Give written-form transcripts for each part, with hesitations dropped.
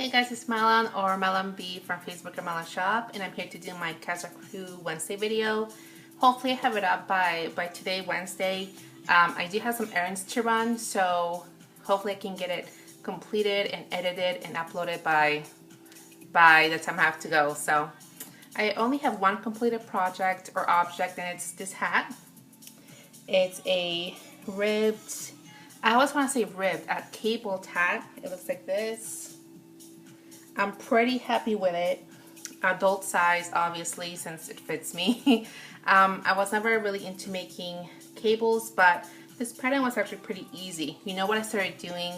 Hey guys, it's Malon or Malonb from Facebook or Malon Shop, and I'm here to do my Kazaku Wednesday video. Hopefully I have it up by today, Wednesday. I do have some errands to run, so hopefully I can get it completed and edited and uploaded by the time I have to go. So I only have one completed project or object, and it's this hat. It's a ribbed, I always want to say ribbed, a cabled hat. It looks like this. I'm pretty happy with it. Adult size, obviously, since it fits me. I was never really into making cables, but this pattern was actually pretty easy. You know what I started doing?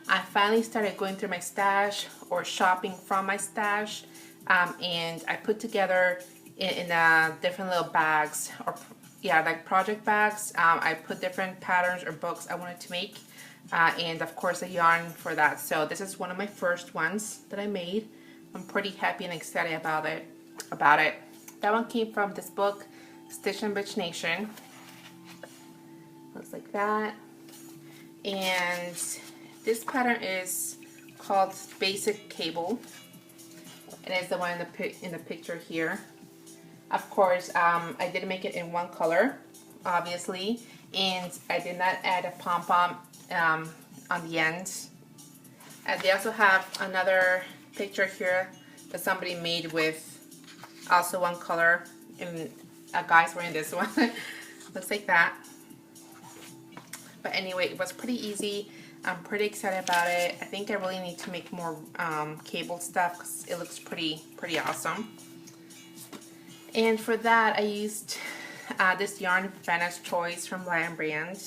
I finally started going through my stash or shopping from my stash, and I put together in different little bags, or yeah, like project bags. I put different patterns or books I wanted to make. And of course a yarn for that. So this is one of my first ones that I made. I'm pretty happy and excited about it. That one came from this book, Stitch and Bitch Nation. Looks like that. And this pattern is called Basic Cable. It is the one in the picture here. Of course, I did make it in one color, obviously, and I did not add a pom-pom on the end. And they also have another picture here that somebody made with also one color, and a guy's wearing this one. Looks like that. But anyway, it was pretty easy. I'm pretty excited about it. I think I really need to make more cable stuff because it looks pretty awesome. And for that, I used this yarn, Vanna's Choice from Lion Brand.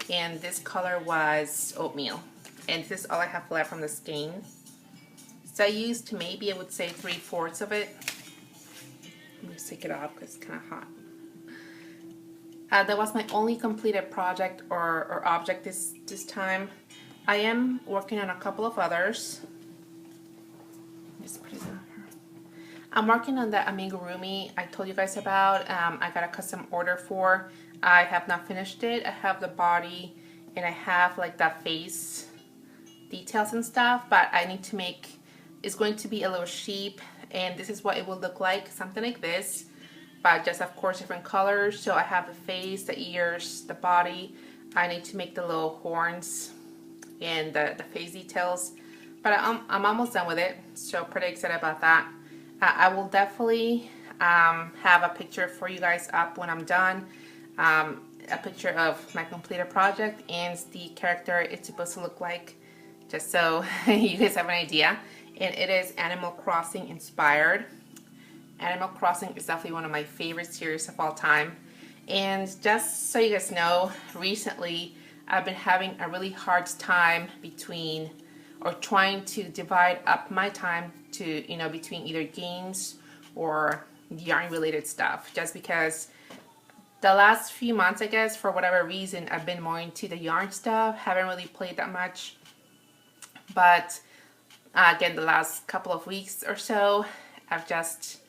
And this color was Oatmeal. And this is all I have left from the skein. So I used maybe, I would say, 3/4 of it. Let me take it off because it's kind of hot. That was my only completed project or object this time. I am working on a couple of others. Just put it down here. I'm working on the Amigurumi I told you guys about. I got a custom order for. I have not finished it. I have the body and I have like that face details and stuff, but I need to make, it's going to be a little sheep, and this is what it will look like, something like this, but just of course different colors. So I have the face, the ears, the body. I need to make the little horns and the face details, but I'm almost done with it, so pretty excited about that. I will definitely have a picture for you guys up when I'm done. A picture of my completed project and the character it's supposed to look like, just so you guys have an idea. And it is Animal Crossing inspired. Animal Crossing is definitely one of my favorite series of all time. And just so you guys know, recently I've been having a really hard time between, or trying to divide up my time to, you know, between either games or yarn related stuff, just because the last few months, I guess, for whatever reason, I've been more into the yarn stuff. Haven't really played that much. But again, the last couple of weeks or so, I've just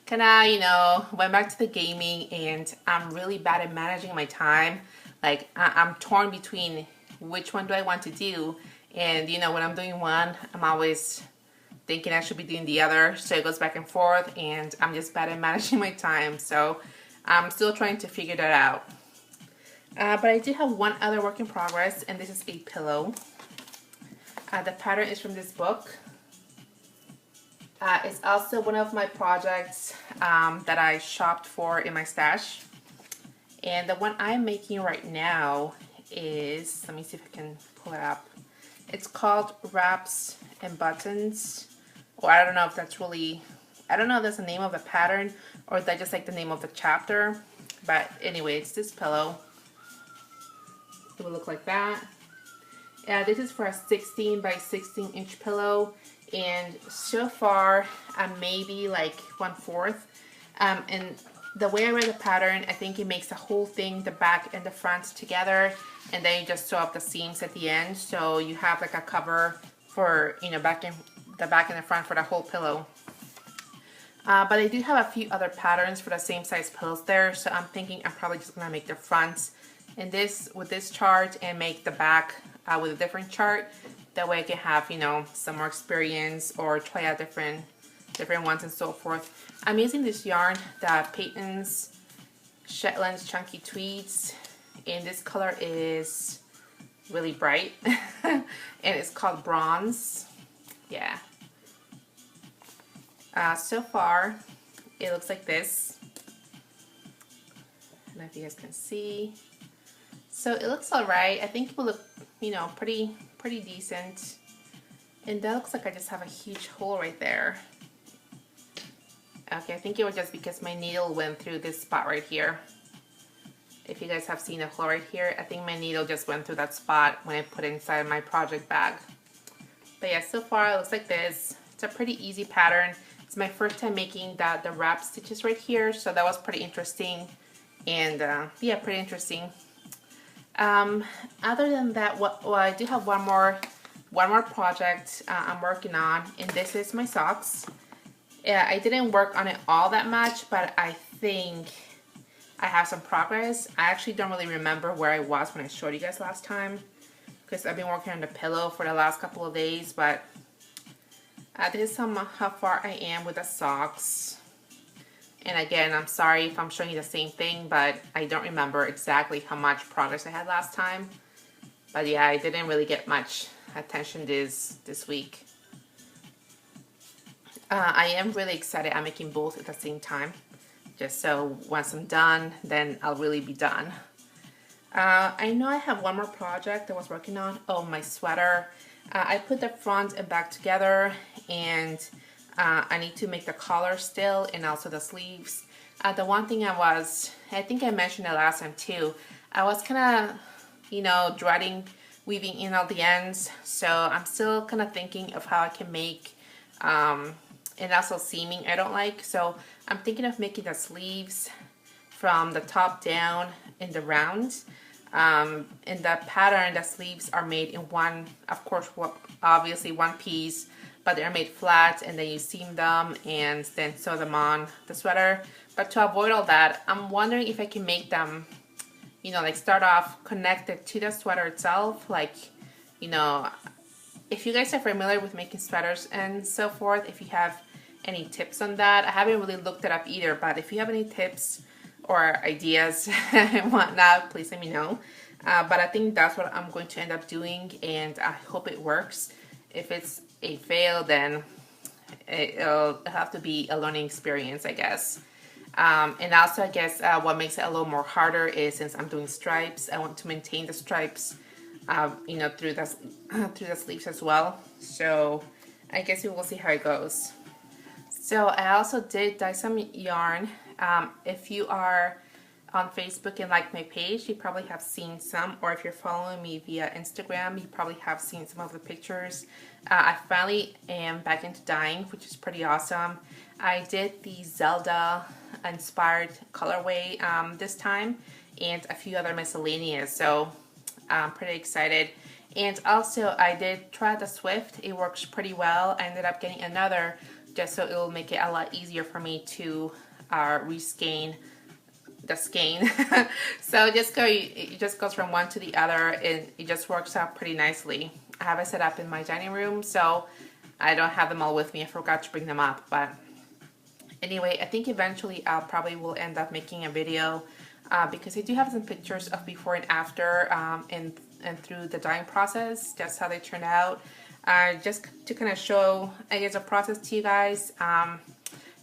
kind of, you know, went back to the gaming, and I'm really bad at managing my time. Like, I'm torn between which one do I want to do. And, you know, when I'm doing one, I'm always thinking I should be doing the other. So it goes back and forth, and I'm just bad at managing my time. So I'm still trying to figure that out. But I do have one other work in progress, and this is a pillow. The pattern is from this book. It's also one of my projects that I shopped for in my stash. And the one I'm making right now is, let me see if I can pull it up. It's called Wraps and Buttons. Or I don't know if that's really, I don't know if that's the name of the pattern or is that just like the name of the chapter. But anyway, it's this pillow. It will look like that. This is for a 16 by 16 inch pillow, and so far I'm maybe like 1/4. And the way I read the pattern, I think it makes the whole thing, the back and the front together, and then you just sew up the seams at the end, so you have like a cover for, you know, the back and the front for the whole pillow. But I do have a few other patterns for the same size pillows there, so I'm thinking I'm probably just gonna make the front and this with this chart and make the back with a different chart. That way I can have, you know, some more experience or try out different ones and so forth. I'm using this yarn, the Peyton's Shetland Chunky Tweeds, and this color is really bright and it's called Bronze. Yeah. So far it looks like this. I don't know if you guys can see. So it looks alright. I think it will look, you know, pretty decent. And that looks like I just have a huge hole right there. Okay, I think it was just because my needle went through this spot right here. If you guys have seen a hole right here, I think my needle just went through that spot when I put it inside my project bag. But yeah, so far it looks like this. It's a pretty easy pattern. It's my first time making the wrap stitches right here, so that was pretty interesting. And yeah, pretty interesting. Other than that, well, I do have one more project I'm working on, and this is my socks. Yeah, I didn't work on it all that much, but I think I have some progress. I actually don't really remember where I was when I showed you guys last time, because I've been working on the pillow for the last couple of days, but this is how far I am with the socks. And again, I'm sorry if I'm showing you the same thing, but I don't remember exactly how much progress I had last time. But yeah, I didn't really get much attention this week. I am really excited. I'm making both at the same time. Just so once I'm done, then I'll really be done. I know I have one more project I was working on. Oh, my sweater. I put the front and back together, and I need to make the collar still and also the sleeves. The one thing I think I mentioned it last time too, I was kind of, you know, dreading weaving in all the ends. So I'm still kind of thinking of how I can make, and also seaming I don't like. So I'm thinking of making the sleeves from the top down in the round. In the pattern, the sleeves are made in one, of course, obviously one piece, but they're made flat, and then you seam them and then sew them on the sweater. But to avoid all that, I'm wondering if I can make them, you know, like start off connected to the sweater itself. Like, you know, if you guys are familiar with making sweaters and so forth, if you have any tips on that. I haven't really looked it up either, but if you have any tips or ideas and whatnot, please let me know. But I think that's what I'm going to end up doing, and I hope it works. If it's a fail, then it'll have to be a learning experience, I guess. And also, I guess what makes it a little more harder is since I'm doing stripes, I want to maintain the stripes, you know, through the sleeves as well. So I guess we will see how it goes. So I also did dye some yarn. If you are on Facebook and like my page, you probably have seen some, or if you're following me via Instagram, you probably have seen some of the pictures. I finally am back into dyeing, which is pretty awesome. I did the Zelda inspired colorway this time, and a few other miscellaneous, so I'm pretty excited. And also I did try the Swift. It works pretty well. I ended up getting another just so it will make it a lot easier for me to reskein the skein. So it just goes from one to the other, and it just works out pretty nicely. I have it set up in my dining room, so I don't have them all with me. I forgot to bring them up, but anyway, I think eventually I'll probably will end up making a video because I do have some pictures of before and after and through the dyeing process, just how they turned out. Just to kind of show, I guess, a process to you guys.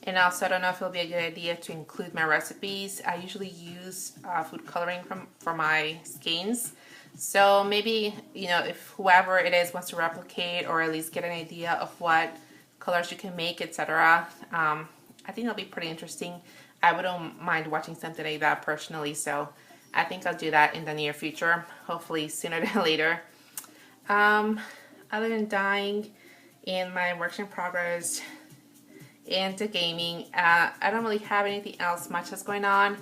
And also, I don't know if it'll be a good idea to include my recipes. I usually use food coloring for my skeins. So maybe, you know, if whoever it is wants to replicate or at least get an idea of what colors you can make, etc. I think that'll be pretty interesting. I wouldn't mind watching something like that personally, so I think I'll do that in the near future, hopefully sooner than later. Other than dyeing and my works in progress and the gaming, I don't really have anything else much that's going on.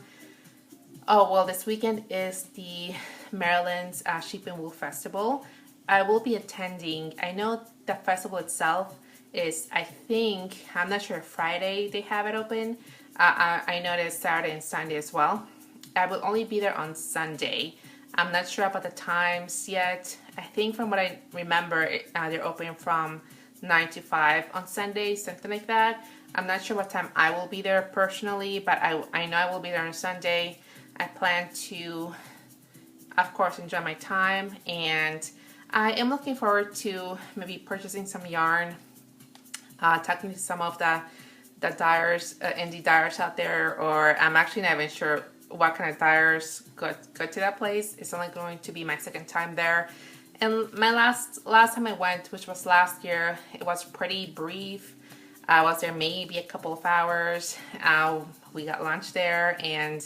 Oh, well, this weekend is the Maryland's Sheep and Wool Festival. I will be attending. I know the festival itself is, I think, I'm not sure, Friday they have it open. I know it is Saturday and Sunday as well. I will only be there on Sunday. I'm not sure about the times yet. I think from what I remember, they're open from 9 to 5 on Sundays, something like that. I'm not sure what time I will be there personally, but I know I will be there on Sunday. I plan to, of course, enjoy my time, and I am looking forward to maybe purchasing some yarn, talking to some of the dyers, indie dyers out there, or I'm actually not even sure what kind of dyers go to that place. It's only going to be my second time there. And my last time I went, which was last year, it was pretty brief. I was there maybe a couple of hours. We got lunch there, and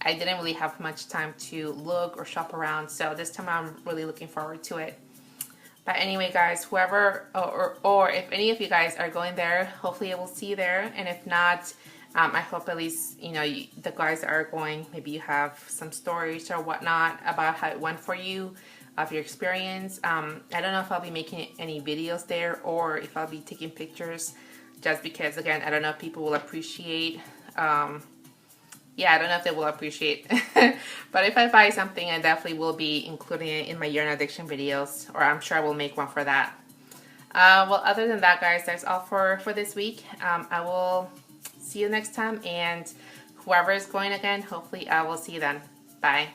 I didn't really have much time to look or shop around. So this time I'm really looking forward to it. But anyway, guys, whoever or if any of you guys are going there, hopefully I will see you there. And if not, I hope at least, you know, the guys that are going, maybe you have some stories or whatnot about how it went for you, of your experience. I don't know if I'll be making any videos there or if I'll be taking pictures, just because, again, I don't know if people will appreciate, yeah, I don't know if they will appreciate. But if I buy something, I definitely will be including it in my yarn addiction videos, or I'm sure I will make one for that. Well, other than that, guys, that's all for this week. I will see you next time, and whoever is going again, hopefully I will see you then. Bye.